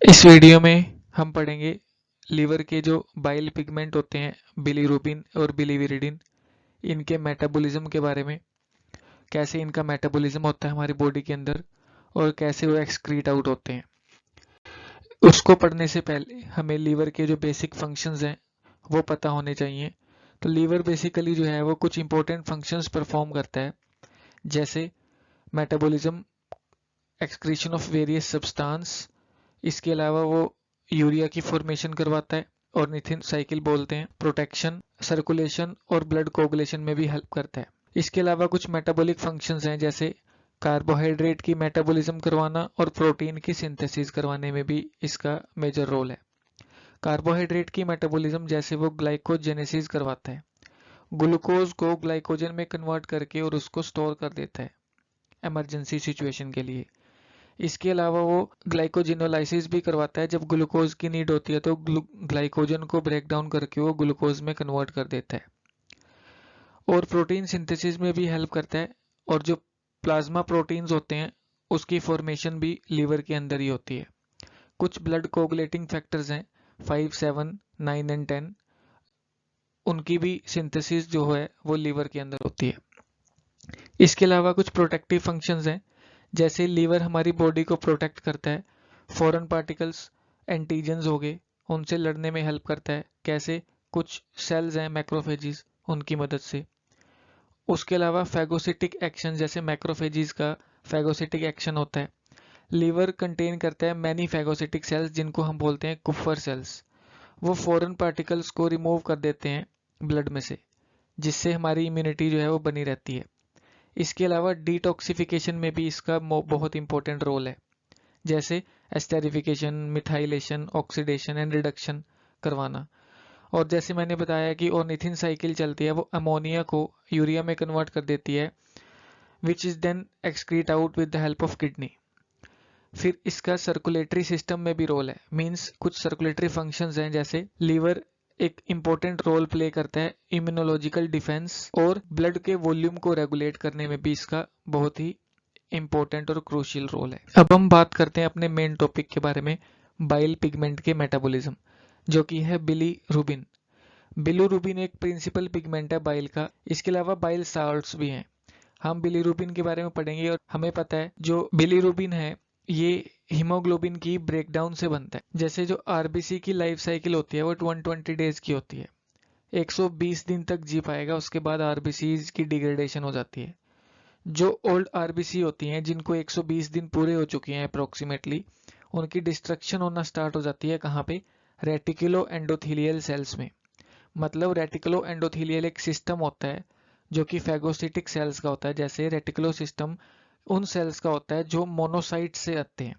इस वीडियो में हम पढ़ेंगे लीवर के जो बाइल पिगमेंट होते हैं बिलीरुबिन और बिलीविरिडिन, इनके मेटाबॉलिज्म के बारे में, कैसे इनका मेटाबॉलिज्म होता है हमारी बॉडी के अंदर और कैसे वो एक्सक्रीट आउट होते हैं। उसको पढ़ने से पहले हमें लीवर के जो बेसिक फंक्शंस हैं वो पता होने चाहिए। तो लीवर बेसिकली जो है वो कुछ इंपॉर्टेंट फंक्शंस परफॉर्म करता है, जैसे metabolism, excretion of various substance. इसके अलावा वो यूरिया की फॉर्मेशन करवाता है और निथिन साइकिल बोलते हैं, प्रोटेक्शन, सर्कुलेशन और ब्लड कोगुलेशन में भी हेल्प करता है। इसके अलावा कुछ मेटाबॉलिक फंक्शंस हैं, जैसे कार्बोहाइड्रेट की मेटाबॉलिज्म करवाना और प्रोटीन की सिंथेसिस करवाने में भी इसका मेजर रोल है। कार्बोहाइड्रेट की मेटाबॉलिज्म जैसे वो ग्लाइकोजेनेसिस करवाता है, ग्लूकोज को ग्लाइकोजन में कन्वर्ट करके और उसको स्टोर कर देता है इमरजेंसी सिचुएशन के लिए। इसके अलावा वो ग्लाइकोजिनोलाइसिस भी करवाता है, जब ग्लूकोज की नीड होती है तो ग्लाइकोजन को ब्रेक डाउन करके वो ग्लूकोज में कन्वर्ट कर देता है और प्रोटीन सिंथेसिस में भी हेल्प करता है। और जो प्लाज्मा प्रोटीन्स होते हैं उसकी फॉर्मेशन भी लीवर के अंदर ही होती है। कुछ ब्लड कोगुलेटिंग फैक्टर्स हैं 5, 7, 9 एंड 10, उनकी भी सिंथेसिस जो है वो लीवर के अंदर होती है। इसके अलावा कुछ प्रोटेक्टिव फंक्शंस हैं, जैसे लीवर हमारी बॉडी को प्रोटेक्ट करता है, फॉरेन पार्टिकल्स, एंटीजन्स हो गए, उनसे लड़ने में हेल्प करता है। कैसे? कुछ सेल्स हैं मैक्रोफेजिस, उनकी मदद से। उसके अलावा फैगोसिटिक एक्शन, जैसे मैक्रोफेजिस का फैगोसिटिक एक्शन होता है। लीवर कंटेन करता है मैनी फैगोसिटिक सेल्स, जिनको हम बोलते हैं कुफर सेल्स। वो फॉरेन पार्टिकल्स को रिमूव कर देते हैं ब्लड में से, जिससे हमारी इम्यूनिटी जो है वो बनी रहती है। इसके अलावा डिटॉक्सिफिकेशन में भी इसका बहुत इंपॉर्टेंट रोल है, जैसे esterification, methylation, oxidation and reduction करवाना। और जैसे मैंने बताया कि ऑर्निथिन साइकिल चलती है, वो अमोनिया को यूरिया में कन्वर्ट कर देती है, which is then excrete out with the help of kidney. फिर इसका सर्कुलेटरी सिस्टम में भी रोल है, मींस कुछ सर्कुलेटरी फंक्शंस हैं, जैसे लीवर एक इम्पोर्टेंट रोल प्ले करता है इम्यूनोलॉजिकल डिफेंस और ब्लड के वॉल्यूम को रेगुलेट करने में भी इसका बहुत ही इम्पोर्टेंट और क्रूशियल रोल है। अब हम बात करते हैं अपने मेन टॉपिक के बारे में, बाइल पिगमेंट के मेटाबॉलिज्म, जो कि है बिलीरुबिन। बिलीरुबिन एक प्रिंसिपल पिगमेंट है बाइल का। इसके अलावा बाइल साल्ट्स भी हैं। हम बिलीरुबिन के बारे में पढ़ेंगे और हमें पता है जो बिलीरुबिन है ये हीमोग्लोबिन की ब्रेकडाउन से बनता है। जैसे जो आरबीसी की लाइफ साइकिल होती है वो 120 डेज की होती है, 120 दिन तक जी पाएगा, उसके बाद आरबीसी की डिग्रेडेशन हो जाती है। जो ओल्ड आरबीसी होती हैं, जिनको 120 दिन पूरे हो चुके हैं अप्रोक्सीमेटली, उनकी डिस्ट्रक्शन होना स्टार्ट हो जाती है। कहाँ पे? रेटिकुलो एंडोथीलियल सेल्स में। मतलब रेटिकुलो एंडोथीलियल एक सिस्टम होता है जो कि फैगोसिटिक सेल्स का होता है। जैसे रेटिकुलो सिस्टम उन सेल्स का होता है जो मोनोसाइट से आते हैं,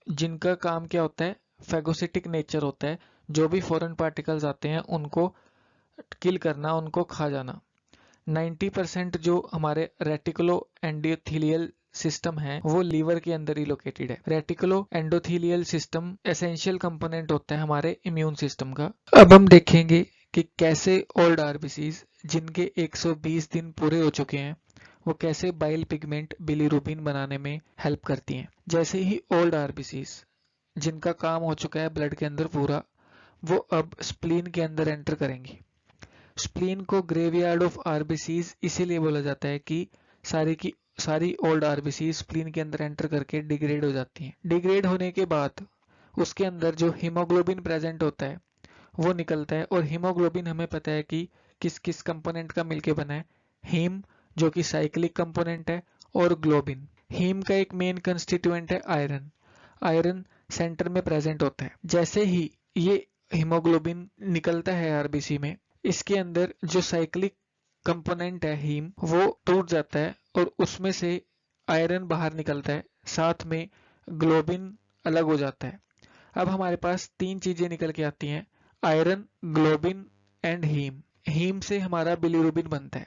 जिनका काम क्या होता है? फैगोसिटिक नेचर होता है। जो भी फॉरेन पार्टिकल्स आते हैं उनको किल करना, उनको खा जाना। 90% जो हमारे रेटिकुलो एंडोथीलियल सिस्टम है वो लीवर के अंदर ही लोकेटेड है। Reticulo endothelial system essential component होता है हमारे इम्यून सिस्टम का। अब हम देखेंगे कि कैसे ओल्ड आरबीसीज जिनके 120 दिन पूरे हो चुके हैं वो कैसे बाइल पिगमेंट बिलीरुबिन बनाने में हेल्प करती हैं। जैसे ही ओल्ड आरबीसीज जिनका काम हो चुका है ब्लड के अंदर पूरा, वो अब स्प्लीन के अंदर एंटर करेंगी। स्प्लीन को ग्रेवयार्ड ऑफ आरबीसीज इसीलिए बोला जाता है कि की सारी ओल्ड आरबीसीज स्प्लीन के अंदर एंटर करके डिग्रेड हो जाती हैं। डिग्रेड होने के बाद उसके अंदर जो हीमोग्लोबिन प्रेजेंट होता है वो निकलता है, और हीमोग्लोबिन हमें पता है कि किस किस कंपोनेंट का मिलके बना है। हीम जो कि साइक्लिक कंपोनेंट है, और ग्लोबिन। हीम का एक मेन कंस्टिट्यूएंट है आयरन। आयरन सेंटर में प्रेजेंट होता है। जैसे ही ये हीमोग्लोबिन निकलता है आरबीसी में, इसके अंदर जो साइक्लिक कंपोनेंट है हीम वो टूट जाता है और उसमें से आयरन बाहर निकलता है, साथ में ग्लोबिन अलग हो जाता है। अब हमारे पास तीन चीजें निकल के आती हैं, iron, globin and heme. Heme से हमारा बिलीरुबिन बनता है।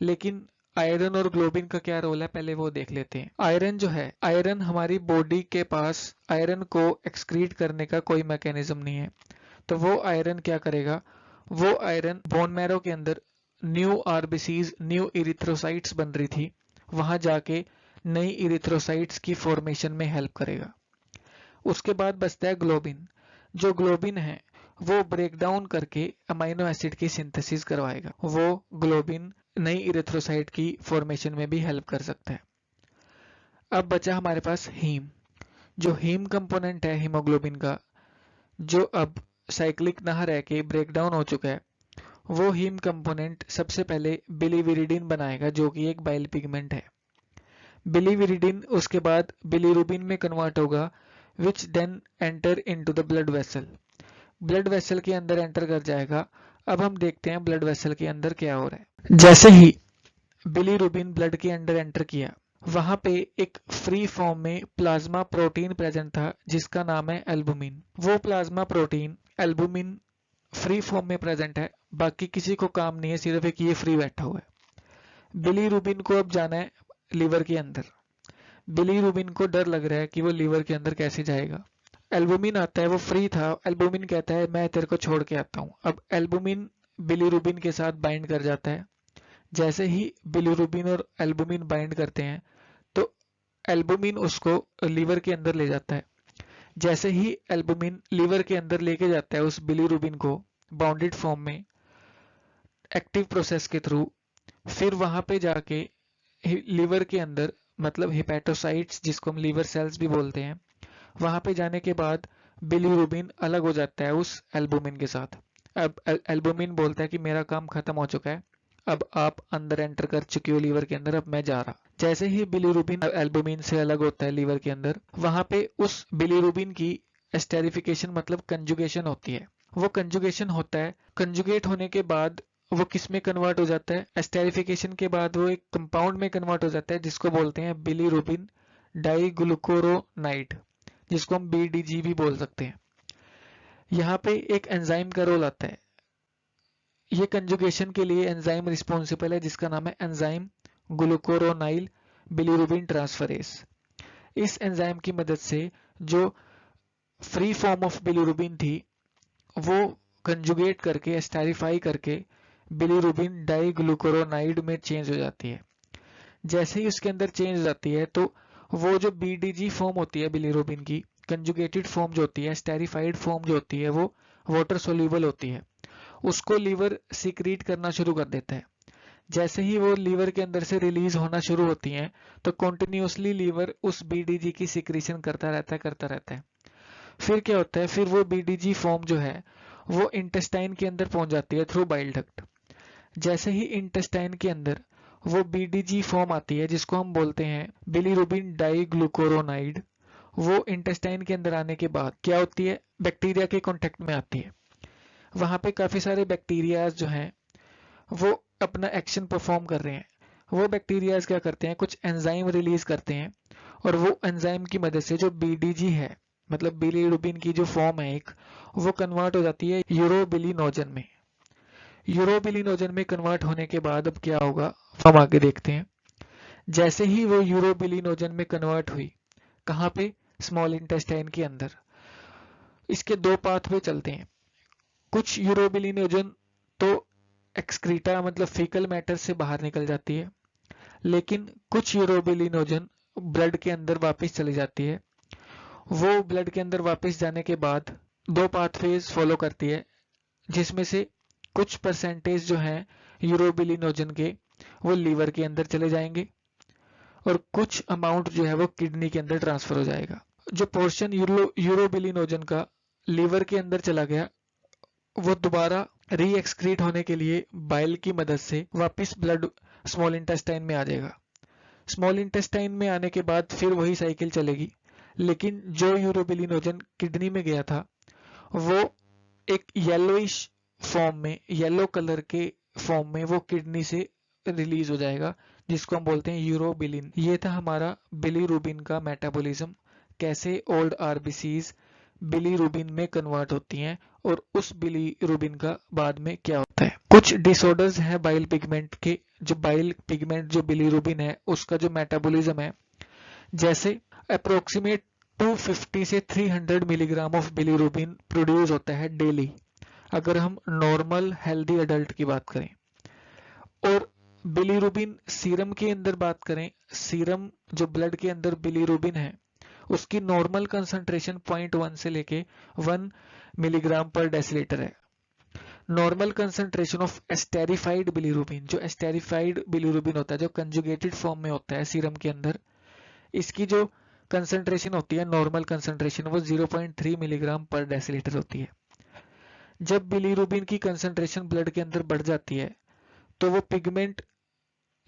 लेकिन आयरन और ग्लोबिन का क्या रोल है पहले वो देख लेते हैं। आयरन जो है, आयरन हमारी बॉडी के पास आयरन को एक्सक्रीट करने का कोई मैकेनिज्म नहीं है, तो वो आयरन क्या करेगा? वो आयरन बोन मैरो के अंदर न्यू आरबीसीज, न्यू इरिथ्रोसाइट्स बन रही थी, वहां जाके नई इरिथ्रोसाइट्स की फॉर्मेशन में हेल्प करेगा। उसके बाद बचता है ग्लोबिन। जो ग्लोबिन है वो ब्रेक डाउन करके अमाइनो एसिड की सिंथेसिस करवाएगा। वो ग्लोबिन नई इरेथ्रोसाइट की फॉर्मेशन में भी हेल्प कर सकता है। अब बचा हमारे पास हीम। जो हीम कंपोनेंट है हीमोग्लोबिन का, जो अब साइक्लिक ना रह के ब्रेक डाउन हो चुका है, वो हीम कंपोनेंट सबसे पहले बिलीविरिडीन बनाएगा, जो कि एक बाइल पिगमेंट है। बिलीविरिडीन उसके बाद बिलीरुबिन में कन्वर्ट होगा, which then enter into the blood vessel. Blood vessel के अंदर एंटर कर जाएगा। अब हम देखते हैं ब्लड वेसल के अंदर क्या हो रहा है। जैसे ही बिलीरुबिन ब्लड के अंदर एंटर किया, वहां पे एक फ्री फॉर्म में प्लाज्मा प्रोटीन प्रेजेंट था जिसका नाम है एल्बुमिन। वो plasma protein albumin free form में प्रेजेंट है, बाकी किसी को काम नहीं है, सिर्फ एक ये फ्री बैठा हुआ है। बिलीरुबिन को अब जाना है लीवर के अंदर। बिलीरुबिन को डर लग रहा है कि वो लीवर के अंदर कैसे जाएगा। एल्बुमिन आता है, वो फ्री था। एल्बुमिन कहता है मैं तेरे को छोड़ के आता हूँ। अब एल्बुमिन बिलीरुबिन के साथ बाइंड कर जाता है। जैसे ही बिलीरुबिन और एल्बुमिन बाइंड करते हैं तो एल्बुमिन उसको लीवर के अंदर ले जाता है। जैसे ही एल्बुमिन लीवर के अंदर लेके जाता है उस बिलीरुबिन को बाउंडेड फॉर्म में एक्टिव प्रोसेस के थ्रू, फिर वहां पे जाके लीवर के अंदर, मतलब हिपैटोसाइट्स जिसको हम लीवर सेल्स भी बोलते हैं, वहां पे जाने के बाद बिलीरुबिन अलग हो जाता है उस एल्बुमिन के साथ। अब एल्बुमिन बोलता है कि मेरा काम खत्म हो चुका है, अब आप अंदर एंटर कर चुके हो लीवर के अंदर, अब मैं जा रहा। जैसे ही बिलीरुबिन एल्बुमिन से अलग होता है लीवर के अंदर, वहां पे उस बिलीरुबिन की एस्टेरिफिकेशन मतलब कंजुगेशन होती है। वो कंजुगेशन होता है, कंजुगेट होने के बाद वो किस में कन्वर्ट हो जाता है, एस्टेरिफिकेशन के बाद वो एक कंपाउंड में कन्वर्ट हो जाता है जिसको बोलते हैं बिलीरुबिन डाइग्लूकोरोनाइड, जिसको हम BDG भी बोल सकते हैं। यहाँ पे एक एंजाइम का रोल आता है। ये कंजुगेशन के लिए एंजाइम रिस्पॉन्सिबल है जिसका नाम है एंजाइम ग्लूकोरोनाइल बिलीरुबिन ट्रांसफरेज। इस एंजाइम की मदद से जो फ्री फॉर्म ऑफ बिलीरुबिन थी वो कंजुगेट करके एस्टेरिफाई करके बिलीरुबिन डाइग्लूकोरोनाइड में चेंज हो जाती है। जैसे ही उसके अंदर चेंज हो जाती है तो वो जो BDG फॉर्म होती है बिलीरुबिन की, कंजुगेटेड फॉर्म जो होती है, स्टेरिफाइड फॉर्म जो होती है, वो वाटर सोल्यूबल होती है, उसको लीवर सीक्रेट करना शुरू कर देता है। जैसे ही वो लीवर के अंदर से रिलीज होना शुरू होती हैं तो कॉन्टिन्यूसली लीवर उस BDG की सिक्रीशन करता रहता है। फिर क्या होता है, फिर वो BDG फॉर्म जो है वो इंटेस्टाइन के अंदर पहुंच जाती है थ्रू बाइल डक्ट। जैसे ही इंटेस्टाइन के अंदर वो BDG फॉर्म आती है जिसको हम बोलते हैं बिलीरुबिन डाइग्लूकोरोनाइड, वो इंटेस्टाइन के अंदर आने के बाद क्या होती है, बैक्टीरिया के कांटेक्ट में आती है। वहां पे काफी सारे बैक्टीरियाज जो हैं वो अपना एक्शन परफॉर्म कर रहे हैं। वो बैक्टीरियाज क्या करते हैं, कुछ एंजाइम रिलीज करते हैं और वो एंजाइम की मदद से जो BDG है, मतलब बिलीरुबिन की जो फॉर्म है एक, वो कन्वर्ट हो जाती है यूरोबिलिनोजन में। यूरोबिलिनोजन में कन्वर्ट होने के बाद अब क्या होगा हम आगे देखते हैं। जैसे ही वो यूरोबिलिनोजन में कन्वर्ट हुई, कहाँ पे, स्मॉल इंटेस्टाइन के अंदर। इसके दो पाथवे चलते हैं। कुछ यूरोबिलिनोजन तो एक्सक्रीटा मतलब फीकल मैटर से बाहर निकल जाती है, लेकिन कुछ यूरोबिलिनोजन ब्लड के अंदर वापस चली जाती है। वो ब्लड के अंदर वापस जाने के बाद दो पाथवेज फॉलो करती है, जिसमें से कुछ परसेंटेज जो है यूरोबिलिनोजन के वो लीवर के अंदर चले जाएंगे और कुछ अमाउंट जो है वो किडनी के अंदर ट्रांसफर हो जाएगा। जो पोर्शन यूरोबिलिनोजन का लीवर के अंदर चला गया वो दोबारा रीएक्सक्रीट होने के लिए बाइल की मदद से वापस ब्लड स्मॉल इंटेस्टाइन में आ जाएगा। स्मॉल इंटेस्टाइन में आने के बाद फिर वही साइकिल चलेगी, लेकिन जो यूरोबिलिनोजन किडनी में गया था वो एक येलोइश फॉर्म में, येलो कलर के फॉर्म में वो किडनी से रिलीज हो जाएगा, जिसको हम बोलते हैं यूरोबिलिन। ये था हमारा बिलीरुबिन का मेटाबॉलिज्म, कैसे ओल्ड आरबीसीज बिलीरुबिन में कन्वर्ट होती हैं और उस बिलीरुबिन का बाद में क्या होता है। कुछ डिसऑर्डर्स हैं बाइल पिगमेंट के, जो बाइल पिगमेंट जो बिलीरुबिन है उसका जो मेटाबॉलिज्म है, जैसे अप्रोक्सीमेट 250 से 300 मिलीग्राम ऑफ बिलीरुबिन प्रोड्यूस होता है डेली, अगर हम नॉर्मल हेल्दी अडल्ट की बात करें। और बिलीरुबिन सीरम के अंदर बात करें, सीरम जो ब्लड के अंदर बिलीरुबिन है उसकी नॉर्मल कंसंट्रेशन 0.1 से लेके 1 मिलीग्राम पर डेसीलीटर है। Normal concentration of esterified bilirubin, जो एस्टेरिफाइड बिलीरुबिन होता है, जो कंजुगेटेड फॉर्म में होता है सीरम के अंदर, इसकी जो कंसंट्रेशन होती है नॉर्मल कंसंट्रेशन वो 0.3 मिलीग्राम पर डेसीलीटर होती है। जब बिलीरुबिन की कंसंट्रेशन ब्लड के अंदर बढ़ जाती है तो वो पिगमेंट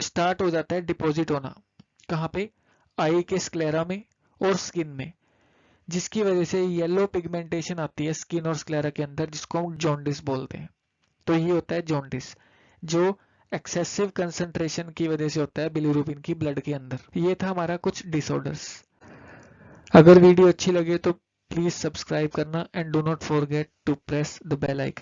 स्टार्ट हो जाता है डिपॉजिट होना, कहाँ पे, आई के स्क्लेरा में और स्किन में, जिसकी वजह से येलो पिगमेंटेशन आती है स्किन और स्क्लेरा के अंदर, जिसको हम जॉन्डिस बोलते हैं। तो ये होता है जॉन्डिस, जो एक्सेसिव कंसंट्रेशन की वजह से होता है बिलीरुबिन की ब्लड के अंदर। ये था हमारा कुछ डिसऑर्डर्स। अगर वीडियो अच्छी लगे तो प्लीज सब्सक्राइब करना and do not forget to press the bell icon.